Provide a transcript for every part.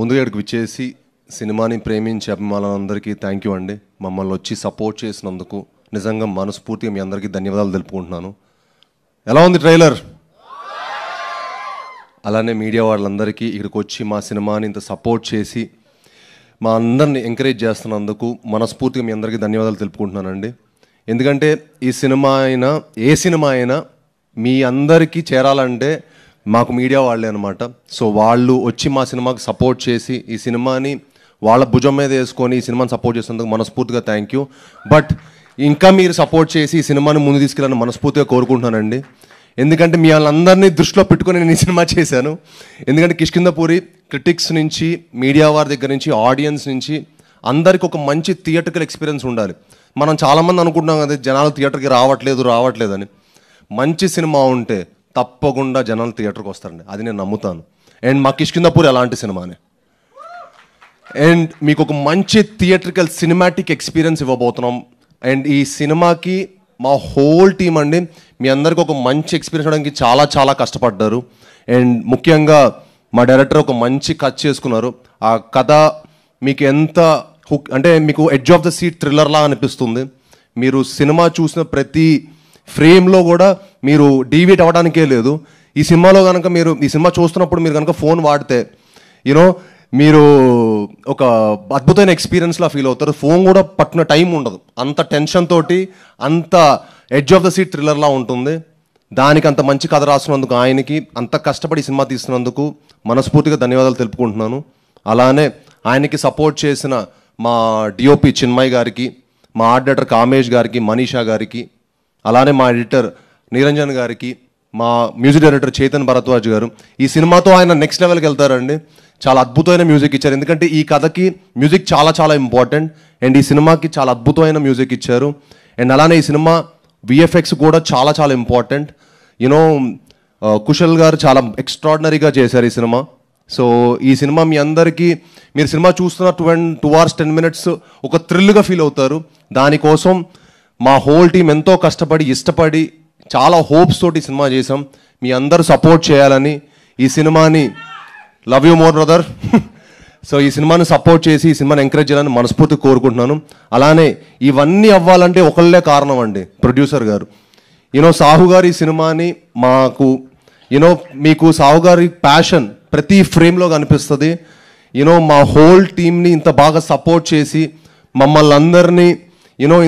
ముందుగా ఇక్కడికి విచ్చేసి సినిమాని ప్రేమించే అభిమానులందరికీ థ్యాంక్ యూ అండి. మమ్మల్ని వచ్చి సపోర్ట్ చేసినందుకు నిజంగా మనస్ఫూర్తిగా మీ అందరికీ ధన్యవాదాలు తెలుపుకుంటున్నాను. ఎలా ఉంది ట్రైలర్? అలానే మీడియా వాళ్ళందరికీ ఇక్కడికి వచ్చి మా సినిమాని ఇంత సపోర్ట్ చేసి మా అందరిని ఎంకరేజ్ చేస్తున్నందుకు మనస్ఫూర్తిగా మీ అందరికీ ధన్యవాదాలు తెలుపుకుంటున్నానండి. ఎందుకంటే ఈ సినిమా అయినా ఏ సినిమా అయినా మీ అందరికీ చేరాలంటే మాకు మీడియా వాళ్ళే అనమాట. సో వాళ్ళు వచ్చి మా సినిమాకి సపోర్ట్ చేసి ఈ సినిమాని వాళ్ళ భుజం మీద వేసుకొని ఈ సినిమాని సపోర్ట్ చేసినందుకు మనస్ఫూర్తిగా థ్యాంక్ యూ. బట్ ఇంకా మీరు సపోర్ట్ చేసి ఈ సినిమాని ముందు తీసుకెళ్ళాలని మనస్ఫూర్తిగా కోరుకుంటున్నానండి. ఎందుకంటే మీ వాళ్ళందరినీ దృష్టిలో పెట్టుకొని నేను ఈ సినిమా చేశాను. ఎందుకంటే కిష్కింధపురి క్రిటిక్స్ నుంచి, మీడియా వారి దగ్గర నుంచి, ఆడియన్స్ నుంచి అందరికి ఒక మంచి థియేటర్కల్ ఎక్స్పీరియన్స్ ఉండాలి. మనం చాలామంది అనుకుంటున్నాం కదా జనాలు థియేటర్కి రావట్లేదని. మంచి సినిమా ఉంటే తప్పకుండా జనాలు థియేటర్కి వస్తారండి, అది నేను నమ్ముతాను. అండ్ మా కిష్కింధపురి అలాంటి సినిమానే. అండ్ మీకు ఒక మంచి థియేటర్కల్ సినిమాటిక్ ఎక్స్పీరియన్స్ ఇవ్వబోతున్నాం. అండ్ ఈ సినిమాకి మా హోల్ టీమ్ అండి మీ అందరికీ ఒక మంచి ఎక్స్పీరియన్స్ ఇవ్వడానికి చాలా చాలా కష్టపడ్డారు. అండ్ ముఖ్యంగా మా డైరెక్టర్ ఒక మంచి కథ చేసుకున్నారు. ఆ కథ మీకు ఎంత హుక్ అంటే మీకు ఎడ్జ్ ఆఫ్ ద సీట్ థ్రిల్లర్లా అనిపిస్తుంది. మీరు సినిమా చూసిన ప్రతి ఫ్రేమ్లో కూడా మీరు డీవియేట్ అవ్వడానికే లేదు. ఈ సినిమాలో కనుక మీరు ఈ సినిమా చూస్తున్నప్పుడు మీరు కనుక ఫోన్ వాడితే మీరు ఒక అద్భుతమైన ఎక్స్పీరియన్స్లా ఫీల్ అవుతారు. ఫోన్ కూడా పట్టిన టైం ఉండదు, అంత టెన్షన్ తోటి అంత ఎడ్జ్ ఆఫ్ ద సీట్ థ్రిల్లర్లా ఉంటుంది. దానికి అంత మంచి కథ రాసినందుకు ఆయనకి, అంత కష్టపడి సినిమా తీస్తున్నందుకు మనస్ఫూర్తిగా ధన్యవాదాలు తెలుపుకుంటున్నాను. అలానే ఆయనకి సపోర్ట్ చేసిన మా డిఓపి చిన్మయ్ గారికి, మా ఆర్ట్ డైరెక్టర్ కామేష్ గారికి, మనీషా గారికి, అలానే మా ఎడిటర్ నిరంజన్ గారికి, మా మ్యూజిక్ డైరెక్టర్ చేతన్ భరద్వాజ్ గారు. ఈ సినిమాతో ఆయన నెక్స్ట్ లెవెల్కి వెళ్తారండి. చాలా అద్భుతమైన మ్యూజిక్ ఇచ్చారు. ఎందుకంటే ఈ కథకి మ్యూజిక్ చాలా చాలా ఇంపార్టెంట్. అండ్ ఈ సినిమాకి చాలా అద్భుతమైన మ్యూజిక్ ఇచ్చారు. అండ్ అలానే ఈ సినిమా విఎఫ్ఎక్స్ కూడా చాలా చాలా ఇంపార్టెంట్. కుశల్ గారు చాలా ఎక్స్ట్రాడినరీగా చేశారు ఈ సినిమా. సో ఈ సినిమా మీ అందరికీ, మీరు సినిమా చూస్తున్న 2 hours 10 minutes ఒక థ్రిల్గా ఫీల్ అవుతారు. దానికోసం మా హోల్ టీం ఎంతో కష్టపడి, ఇష్టపడి, చాలా హోప్స్ తోటి సినిమా చేసాం. మీ అందరూ సపోర్ట్ చేయాలని, ఈ సినిమాని love you more brother. So ఈ సినిమాని సపోర్ట్ చేసి ఈ సినిమాని ఎంకరేజ్ చేయాలని మనస్ఫూర్తిగా కోరుకుంటున్నాను. అలానే ఇవన్నీ అవ్వాలంటే ఒకళ్ళే కారణం అండి, ప్రొడ్యూసర్ గారు. సాహు గారు ఈ సినిమాని మాకు మీకు సాహు గారి ప్యాషన్ ప్రతి ఫ్రేమ్లో కనిపిస్తుంది. మా హోల్ టీమ్ని ఇంత బాగా సపోర్ట్ చేసి మమ్మల్ని అందరినీ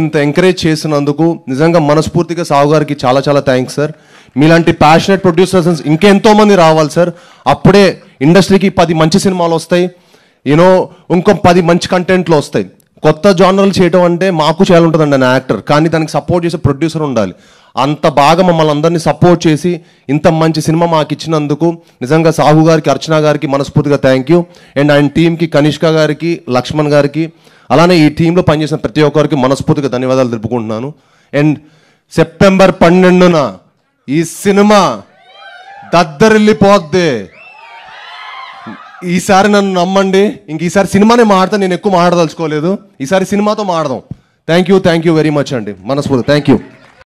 ఇంత ఎంకరేజ్ చేసినందుకు నిజంగా మనస్ఫూర్తిగా సాహు గారికి చాలా చాలా థ్యాంక్స్ సార్. మీలాంటి ప్యాషనెట్ ప్రొడ్యూసర్స్ ఇంకెంతోమంది రావాలి సార్. అప్పుడే ఇండస్ట్రీకి 10 మంచి సినిమాలు వస్తాయి, ఇంకో 10 మంచి కంటెంట్లు వస్తాయి. కొత్త జానర్లు చేయడం అంటే మాకు చేయాలంటుందండి నా యాక్టర్, కానీ దానికి సపోర్ట్ చేసే ప్రొడ్యూసర్ ఉండాలి. అంత బాగా మమ్మల్ని అందరినీ సపోర్ట్ చేసి ఇంత మంచి సినిమా మాకు ఇచ్చినందుకు నిజంగా సాహు గారికి, అర్చన గారికి మనస్ఫూర్తిగా థ్యాంక్ యూ. అండ్ ఆయన టీంకి కనిష్క గారికి, లక్ష్మణ్ గారికి, అలానే ఈ టీంలో పనిచేసిన ప్రతి ఒక్కరికి మనస్ఫూర్తిగా ధన్యవాదాలు తెలుపుకుంటున్నాను. అండ్ సెప్టెంబర్ 12న ఈ సినిమా దద్దరిల్లిపోద్ది. ఈసారి నన్ను నమ్మండి, ఇంక ఈసారి సినిమానే మాడతా, నేను ఎక్కువ మాడదలుచుకోలేదు. ఈసారి సినిమాతో మాడదాం. థ్యాంక్ యూ వెరీ మచ్ అండి, మనస్ఫూర్తి థ్యాంక్ యూ.